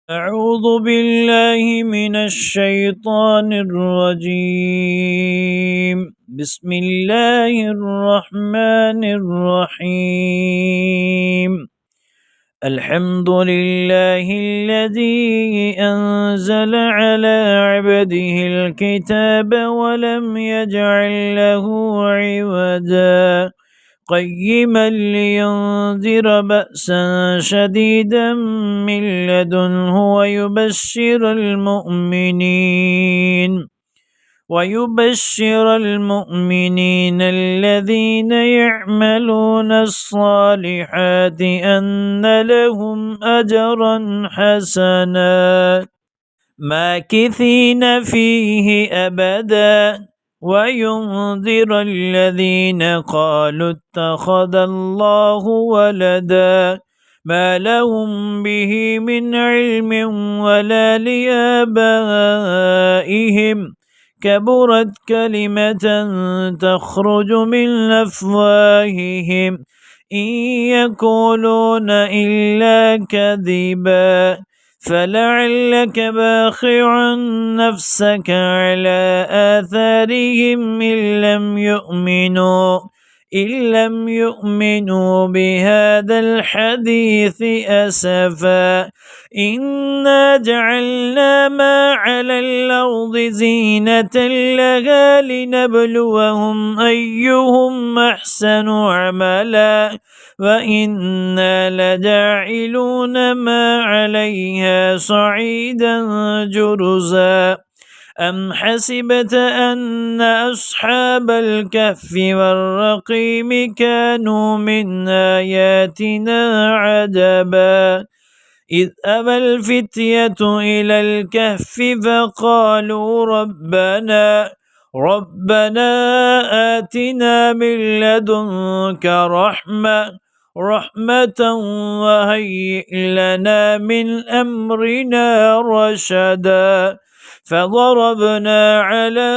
أعوذ بالله من الشيطان الرجيم. بسم الله الرحمن الرحيم. الحمد لله الذي أنزل على عبده الكتاب ولم يجعل له عوجا قيما لينذر بأسا شديدا من لدنه ويبشر المؤمنين الذين يعملون الصالحات أن لهم أجرا حسنا ماكثين فيه أبدا وينذر الذين قالوا اتخذ الله ولدا ما لهم به من علم ولا لآبائهم كبرت كلمة تخرج من أفواههم إن يقولون إلا كذبا فلعلك باخع نفسك على آثارهم إن لم يؤمنوا بهذا الحديث أسفا إنا جعلنا ما على الأرض زينة لها لنبلوهم أيهم أحسن عملا وإنا لجاعلون ما عليها صعيدا جرزا أم حسبت أن أصحاب الكهف والرقيم كانوا من آياتنا عجبا إذ أبى الفتية إلى الكهف فقالوا ربنا آتنا من لدنك رحمة وهيئ لنا من أمرنا رشدا فضربنا على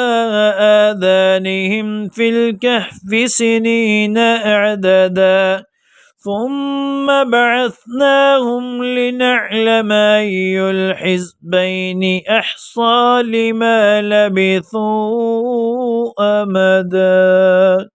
آذانهم في الكهف سنين أعددا ثم بعثناهم لنعلم أي الحزبين أحصى لما لبثوا أمدا.